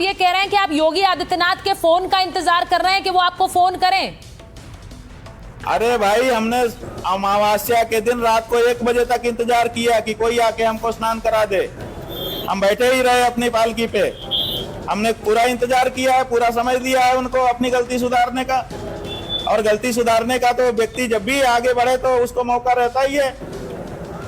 आप ये कह रहे हैं कि आप योगी आदित्यनाथ के फोन का इंतजार कर रहे हैं कि वो आपको फोन करें? अरे भाई, हमने अमावस्या के दिन रात को 1 बजे तक इंतजार किया कि कोई आके हमको स्नान करा दे। हम बैठे ही रहे अपनी पालकी पे। हमने पूरा इंतजार किया है, पूरा समय दिया है उनको अपनी गलती सुधारने का। और गलती सुधारने का तो व्यक्ति जब भी आगे बढ़े तो उसको मौका रहता ही है।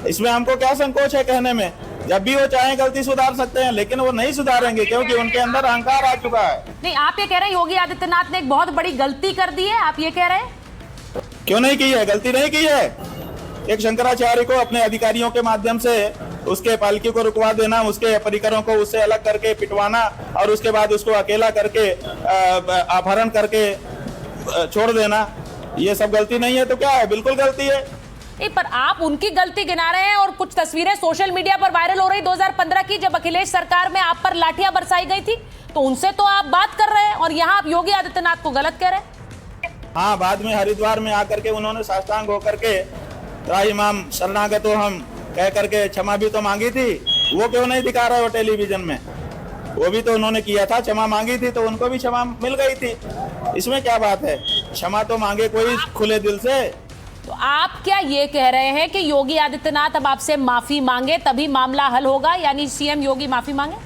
इसमें हमको क्या संकोच है कहने में? जब भी वो चाहे गलती सुधार सकते हैं, लेकिन वो नहीं सुधारेंगे क्योंकि उनके अंदर अहंकार आ चुका है। नहीं, आप ये कह रहे हैं योगी आदित्यनाथ ने एक बहुत बड़ी गलती कर दी है, आप ये कह रहे हैं? क्यों नहीं की है? गलती नहीं की है। एक शंकराचार्य को अपने अधिकारियों के माध्यम से उसके पालकी को रुकवा देना, उसके परिकरों को उससे अलग करके पिटवाना और उसके बाद उसको अकेला करके अपहरण करके छोड़ देना, ये सब गलती नहीं है तो क्या है? बिल्कुल गलती है। नहीं, पर आप उनकी गलती गिना रहे हैं और कुछ तस्वीरें सोशल मीडिया पर वायरल हो रही 2015 की, जब अखिलेश सरकार में आप पर लाठियां बरसाई गई थी, तो उनसे तो आप बात कर रहे हैं और यहाँ आप योगी आदित्यनाथ को गलत कह रहे हैं। हाँ, बाद में हरिद्वार में आकर के उन्होंने साष्टांग होकर के त्राहिमाम शरणागतो हम कह करके क्षमा भी तो मांगी थी। वो क्यों नहीं दिखा रहे हो टेलीविजन में? वो भी तो उन्होंने किया था, क्षमा मांगी थी तो उनको भी क्षमा मिल गई थी। इसमें क्या बात है? क्षमा तो मांगे कोई खुले दिल से। तो आप क्या ये कह रहे हैं कि योगी आदित्यनाथ अब आपसे माफी मांगे तभी मामला हल होगा, यानी सीएम योगी माफी मांगे?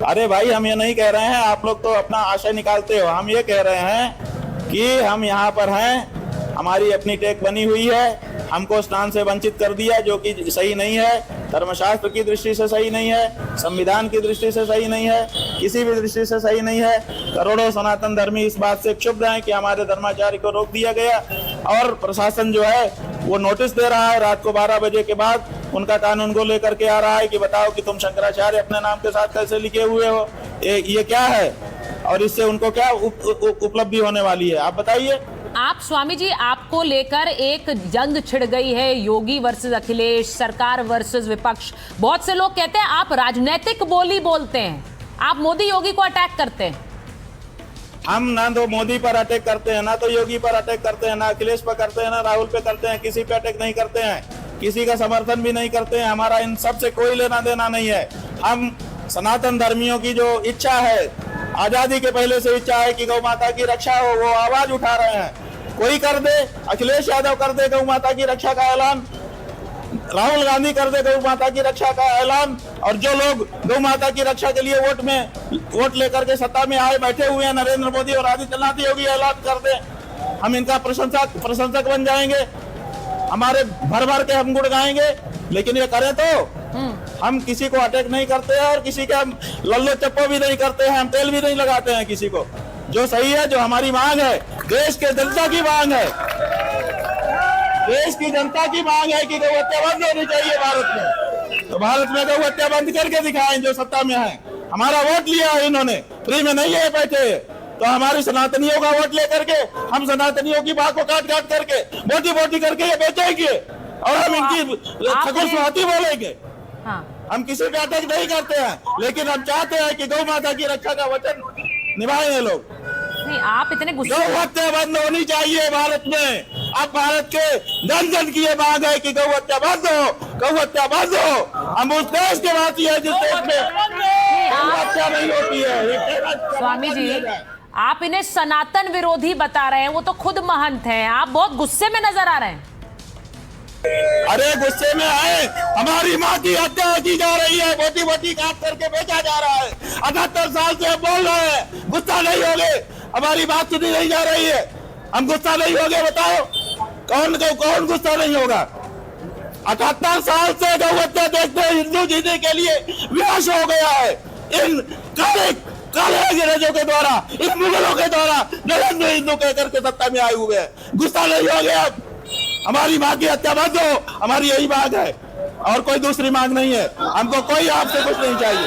अरे भाई, हम ये नहीं कह रहे हैं, आप लोग तो अपना आशय निकालते हो। हम ये कह रहे हैं कि हम यहाँ पर हैं, हमारी अपनी टेक बनी हुई है, हमको स्नान से वंचित कर दिया जो कि सही नहीं है, धर्मशास्त्र की दृष्टि से सही नहीं है, संविधान की दृष्टि से सही नहीं है, किसी भी दृष्टि से सही नहीं है। करोड़ों सनातन धर्मी इस बात से क्षुब्ध हैं कि हमारे धर्माचार्य को रोक दिया गया और प्रशासन जो है वो नोटिस दे रहा है रात को 12 बजे के बाद। उनका कानून को लेकर के आ रहा है कि बताओ कि तुम शंकराचार्य अपने नाम के साथ कैसे लिखे हुए हो, ये क्या है और इससे उनको क्या उपलब्धि होने वाली है, आप बताइए। आप स्वामी जी, आपको लेकर एक जंग छिड़ गई है, योगी वर्सेस अखिलेश, सरकार वर्सेस विपक्ष। बहुत से लोग कहते हैं आप राजनीतिक बोली बोलते हैं, आप मोदी योगी को अटैक करते हैं। हम ना तो मोदी पर अटैक करते हैं, ना तो योगी पर अटैक करते हैं, ना अखिलेश पर करते हैं, ना राहुल पे करते हैं, किसी पे अटैक नहीं करते हैं, किसी का समर्थन भी नहीं करते हैं। हमारा इन सब से कोई लेना देना नहीं है। हम सनातन धर्मियों की जो इच्छा है, आजादी के पहले से इच्छा है कि गौ माता की रक्षा हो, वो आवाज उठा रहे हैं। कोई कर दे, अखिलेश यादव कर दे गौ माता की रक्षा का ऐलान, राहुल गांधी कर दे गौ माता की रक्षा का ऐलान, और जो लोग गौ माता की रक्षा के लिए वोट लेकर के सत्ता में आए बैठे हुए हैं, नरेंद्र मोदी और आदित्यनाथ योगी, ऐलान कर दे, हम इनका प्रशंसक बन जाएंगे, हमारे भर भर के हम गुण गाएंगे। लेकिन ये करें तो हम किसी को अटैक नहीं करते हैं और किसी के हम लल्लो चप्पो भी नहीं करते हैं, हम तेल भी नहीं लगाते हैं किसी को। जो सही है, जो हमारी मांग है, देश के जनता की मांग है, देश की जनता की मांग है कि गौ हत्या बंद होनी चाहिए भारत में। तो भारत में गौ हत्या बंद करके दिखाएं जो सत्ता में है। हमारा वोट लिया है इन्होंने, फ्री में नहीं है बैठे, तो हमारी सनातनियों का वोट लेकर के हम सनातनियों की बात को काट काट करके बोटी करके ये बेचेंगे और हम इनकी खगोल सुहाती बोलेंगे। हाँ। हम किसी पे अटैक नहीं करते हैं, लेकिन हम चाहते हैं कि गौ माता की रक्षा का वचन निभाएं ये लोग। नहीं, आप इतने गुस्से गौ हत्या बंद होनी चाहिए भारत में। अब भारत के जन जन की ये मांग है कि गौ हत्या बंद हो, गौ हत्या बंद हो। हम उस देश के वासी है जिस देश में गौ हत्या नहीं होती है। स्वामी जी, आप इन्हें सनातन विरोधी बता रहे हैं, वो तो खुद महंत हैं। आप बहुत गुस्से में नजर आ रहे हैं। अरे गुस्से में आए, हमारी माँ की हत्या की जा रही है, बोटी बोटी काट करके बेचा जा रहा है। 78 साल से बोल रहे हैं, गुस्सा नहीं होगे? हमारी बात सुनी नहीं जा रही है, हम गुस्सा नहीं होगे? बताओ कौन गुस्सा नहीं होगा? 78 साल से गौ हत्या देखते हिंदू जीने के लिए विनाश हो गया है इन काले अंग्रेजों के द्वारा, इन मुगलों के द्वारा। नरेंद्र हिंदू कहकर के सत्ता में आए हुए हैं, गुस्सा नहीं हो गया? हमारी माँ की हत्या बंद हो, हमारी यही मांग है और कोई दूसरी मांग नहीं है। हमको कोई आपसे कुछ नहीं चाहिए।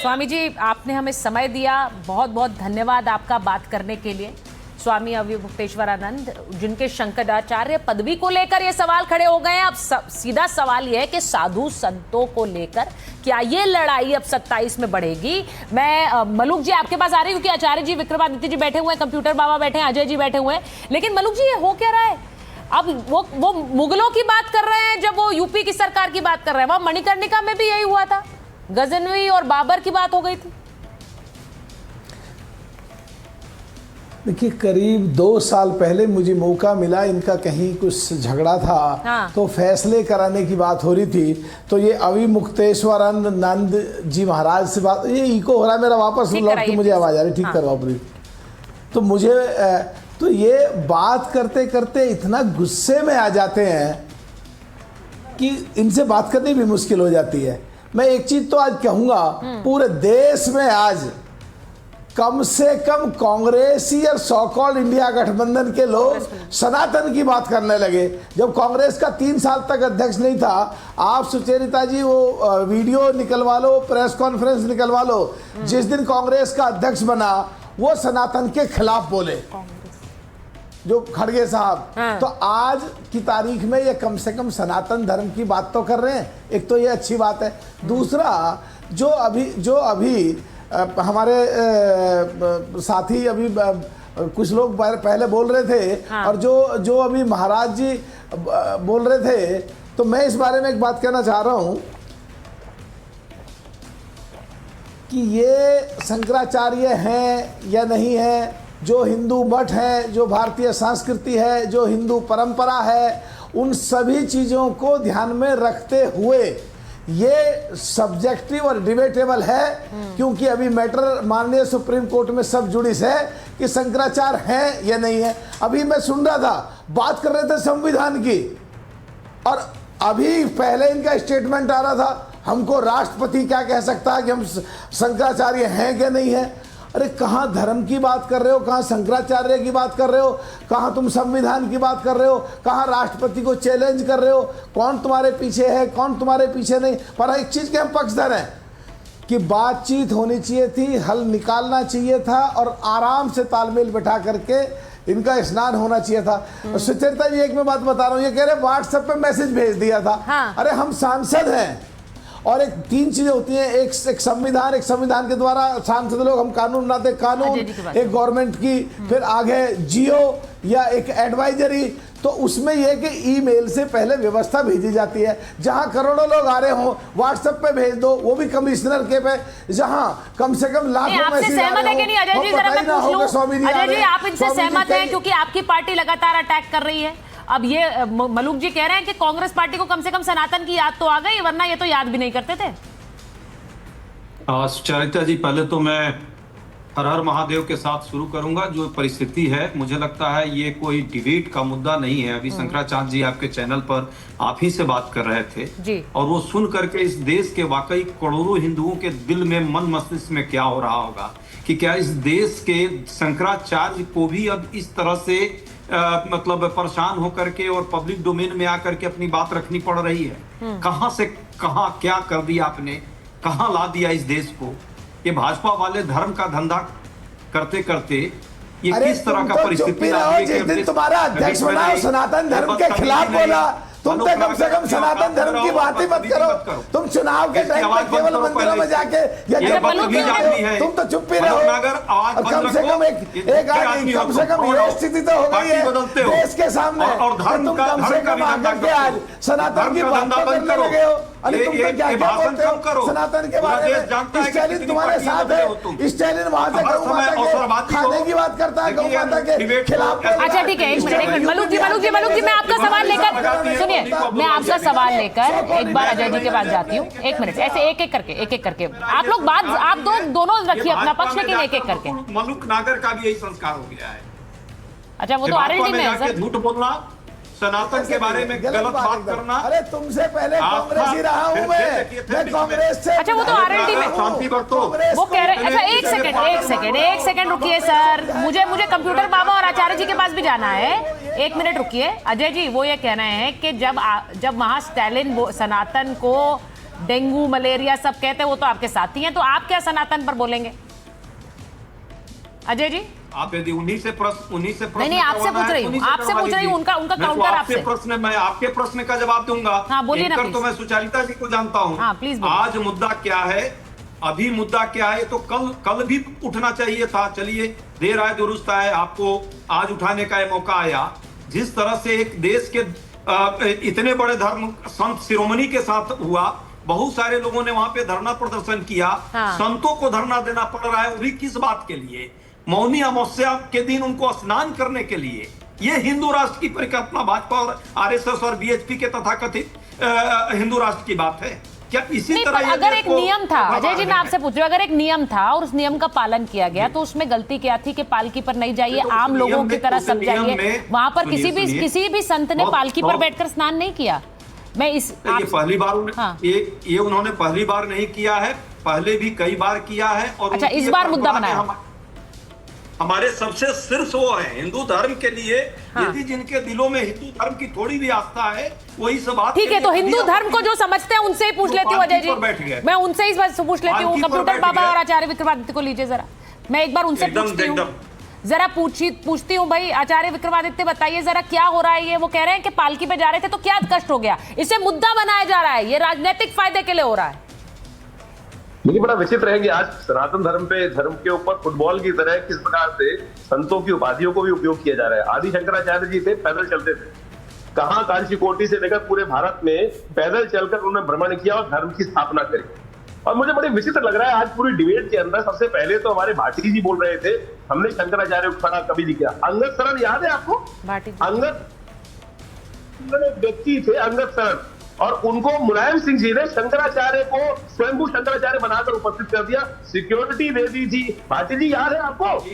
स्वामी जी, आपने हमें समय दिया, बहुत बहुत धन्यवाद आपका बात करने के लिए। स्वामी अवधूतेश्वरानंद, जिनके शंकराचार्य पदवी को लेकर ये सवाल खड़े हो गए हैं। अब सीधा सवाल ये है कि साधु संतों को लेकर क्या ये लड़ाई अब 27 में बढ़ेगी? मैं मलुक जी आपके पास आ रही हूँ, क्योंकि आचार्य जी, विक्रमादित्य जी बैठे हुए हैं, कंप्यूटर बाबा बैठे हैं, अजय जी बैठे हुए हैं। लेकिन मलुक जी, ये हो क्या रहा है? अब वो मुगलों की बात कर रहे हैं जब वो यूपी की सरकार की बात कर रहे हैं। वहां मणिकर्णिका में भी यही हुआ था, गजनवी और बाबर की बात हो गई थी। देखिए, करीब 2 साल पहले मुझे मौका मिला, इनका कहीं कुछ झगड़ा था। हाँ। तो फैसले कराने की बात हो रही थी, तो ये अविमुक्तेश्वरानंद जी महाराज से बात, ये इको हो रहा है मेरा, वापस ठीक लौट कराइए के मुझे आवाज़ आ रही, ठीक हाँ। करवाओ प्लीज। तो मुझे तो ये बात करते करते इतना गुस्से में आ जाते हैं कि इनसे बात करनी भी मुश्किल हो जाती है। मैं एक चीज तो आज कहूंगा, पूरे देश में आज कम से कम कांग्रेसी और सो कॉल्ड इंडिया गठबंधन के लोग सनातन की बात करने लगे। जब कांग्रेस का 3 साल तक अध्यक्ष नहीं था, आप सुचेरिता जी वो वीडियो निकलवा लो, प्रेस कॉन्फ्रेंस निकलवा लो, जिस दिन कांग्रेस का अध्यक्ष बना वो सनातन के खिलाफ बोले, जो खड़गे साहब। हाँ। तो आज की तारीख में ये कम से कम सनातन धर्म की बात तो कर रहे हैं, एक तो ये अच्छी बात है। दूसरा, जो अभी हमारे साथी अभी कुछ लोग पहले बोल रहे थे, हाँ। और जो अभी महाराज जी बोल रहे थे, तो मैं इस बारे में एक बात कहना चाह रहा हूं कि ये शंकराचार्य हैं या नहीं है, जो हिंदू मठ है, जो भारतीय संस्कृति है, जो हिंदू परंपरा है, उन सभी चीज़ों को ध्यान में रखते हुए ये सब्जेक्टिव और डिबेटेबल है, क्योंकि अभी मैटर माननीय सुप्रीम कोर्ट में सब जुडिस है कि शंकराचार्य हैं या नहीं है। अभी मैं सुन रहा था, बात कर रहे थे संविधान की, और अभी पहले इनका स्टेटमेंट आ रहा था, हमको राष्ट्रपति क्या कह सकता है कि हम शंकराचार्य हैं क्या नहीं है। अरे कहाँ धर्म की बात कर रहे हो, कहाँ शंकराचार्य की बात कर रहे हो, कहाँ तुम संविधान की बात कर रहे हो, कहाँ राष्ट्रपति को चैलेंज कर रहे हो, कौन तुम्हारे पीछे है, कौन तुम्हारे पीछे नहीं। पर एक चीज़ के हम पक्षधर हैं कि बातचीत होनी चाहिए थी, हल निकालना चाहिए था, और आराम से तालमेल बैठा करके इनका स्नान होना चाहिए था। सुचरिता जी, एक मैं बात बता रहा हूँ, ये कह रहे व्हाट्सएप पे मैसेज भेज दिया था। हाँ। अरे हम सांसद हैं, और एक 3 चीजें होती हैं, एक संविधान के द्वारा सांसद लोग, हम कानून बनाते, कानून, एक गवर्नमेंट की, फिर आगे जियो या एक एडवाइजरी। तो उसमें यह कि ईमेल से पहले व्यवस्था भेजी जाती है, जहां करोड़ों लोग आ रहे हों व्हाट्सएप पे भेज दो, वो भी कमिश्नर के पे, जहां कम से कम लाखों मैसेज आ रहे हैं कि नहीं? अजय जी जरा मैं पूछ लूं, अजय जी आप इनसे सहमत हैं, क्योंकि आपकी पार्टी लगातार अटैक कर रही है। अब ये मलूक जी कह रहे हैं कि कांग्रेस पार्टी को कम से कम सनातन की याद तो आ गई, वरना ये तो याद भी नहीं करते थे। सुचरिता जी, पहले तो मैं हर हर महादेव के साथ शुरू करूंगा। जो परिस्थिति है, मुझे लगता है ये कोई डिबेट का मुद्दा नहीं है। अभी शंकराचार्य जी आपके चैनल पर आप ही से बात कर रहे थे जी, और वो सुन करके इस देश के वाकई करोड़ों हिंदुओं के दिल में, मन मस्तिष्क में क्या हो रहा होगा कि क्या इस देश के शंकराचार्य को भी अब इस तरह से मतलब परेशान होकर के और पब्लिक डोमेन में आकर के अपनी बात रखनी पड़ रही है। कहां से कहां क्या कर दिया आपने, कहां ला दिया इस देश को। ये भाजपा वाले धर्म का धंधा करते करते ये किस तरह का परिस्थिति आ रही है। जिस दिन तुम्हारा अध्यक्ष बना सनातन धर्म के खिलाफ बोला, तुम तो कम से कम सनातन धर्म की बात ही मत करो। तुम चुनाव के टाइम पे केवल मंदिरों में जाके तुम तो चुप ही रहो। कम से कम कम से कम ये स्थिति तो हो गई है देश के सामने, तुम कम से कम आकर के आज सनातन की बात करने लगे हो। अरे तुम तो क्या क्या बोलते हो सनातन के बारे में। स्टालिन तुम्हारे साथ है, स्टालिन वहां से गौ माता के खाने की बात करता है, गौ माता के खिलाफ। अच्छा ठीक है, एक मिनट मलूक जी मैं आपका सवाल लेकर, सुनिए, मैं आपका सवाल लेकर एक बार अजय जी के पास जाती हूँ। 1 मिनट, ऐसे एक एक करके आप लोग बात, आप दोनों रखिए अपना पक्ष, लेकिन एक एक करके। मलूक नागर का भी यही संस्कार हो गया है। अच्छा, वो तो आरएलडी में है सर। झूठ बोलना, सनातन के बारे में गलत बात करना। अरे तुमसे पहले कांग्रेस ही रहा हूँ मैं कांग्रेस से। अच्छा, वो तो आरएलडी में वो कह रहे। अच्छा एक सेकंड रुकिए सर, मुझे कंप्यूटर बाबा और आचार्य जी के पास भी जाना है। 1 मिनट रुकिए। अजय जी, वो ये कह रहे हैं कि जब वहां स्टालिन सनातन को डेंगू मलेरिया सब कहते हैं, वो तो आपके साथी हैं, तो आप क्या सनातन पर बोलेंगे अजय जी? आप यदि उन्हीं से प्रश्न नहीं, आपसे पूछ रही हूँ, उनका काउंटर आपसे प्रश्न। मैं आपके प्रश्न का जवाब दूंगा। हाँ, बोलिए ना। तो मैं सुचरिता जी को जानता हूँ। हाँ, प्लीज। आज मुद्दा क्या है, अभी मुद्दा क्या है, तो कल भी उठना चाहिए था। चलिए, देर आए दुरुस्त आए, आपको आज उठाने का मौका आया। जिस तरह से एक देश के इतने बड़े धर्म संत शिरोमणि के साथ हुआ, बहुत सारे लोगों ने वहां पे धरना प्रदर्शन किया। हाँ। संतों को धरना देना पड़ रहा है, वो भी किस बात के लिए? मौनी अमावस्या के दिन उनको स्नान करने के लिए। ये हिंदू राष्ट्र की परिकल्पना भाजपा और आरएसएस और बीएचपी के तथाकथित हिंदू राष्ट्र की बात है क्या? इसी नहीं, तरह पर अगर एक नियम था, अजय जी मैं आपसे पूछ रही हूँ, अगर एक नियम था और उस नियम का पालन किया गया तो उसमें गलती क्या थी कि पालकी पर नहीं जाइए, तो आम लोगों की तरह सब जाइए? वहां पर किसी भी संत ने पालकी पर बैठकर स्नान नहीं किया। मैं इस ये पहली बार हाँ। ये उन्होंने पहली बार नहीं किया है, पहले भी कई बार किया है। और अच्छा, इस बार मुद्दा बनाया। हमारे सबसे शीर्ष वो है हिंदू धर्म के लिए। हाँ। यदि जिनके दिलों में हिंदू धर्म की थोड़ी भी आस्था है वो इस बात ठीक है, तो हिंदू धर्म को जो समझते हैं उनसे ही पूछ लेती हूँ अजय जी, मैं उनसे ही पूछ लेती हूँ। कंप्यूटर बाबा और आचार्य विक्रमादित्य को लीजिए जरा, मैं एक बार उनसे पूछती हूँ, जरा पूछती हूँ भाई आचार्य विक्रमादित्य बताइए जरा क्या हो रहा है। ये वो कह रहे हैं कि पालकी पे जा रहे थे तो क्या कष्ट हो गया, इसे मुद्दा बनाया जा रहा है, ये राजनीतिक फायदे के लिए हो रहा है। देखिए बड़ा विचित्र है कि आज सनातन धर्म के ऊपर फुटबॉल की तरह किस प्रकार से संतों की उपाधियों को भी उपयोग किया जा रहा है। आदि शंकराचार्य जी थे, पैदल चलते थे, कहां कांचीकोटि से लेकर पूरे भारत में पैदल चलकर उन्होंने भ्रमण किया और धर्म की स्थापना करी। और मुझे बड़े विचित्र लग रहा है आज पूरी डिबेट के अंदर सबसे पहले तो हमारे भाटी जी बोल रहे थे हमने शंकराचार्य को खड़ा कभी नहीं किया। अंगद शरण याद है आपको? अंगद व्यक्ति थे, अंगद शरण, और उनको मुलायम सिंह जी ने शंकराचार्य को स्वयंभू शंकराचार्य बनाकर उपस्थित कर दिया, सिक्योरिटी दे दी थी। भाटी जी याद है आपको?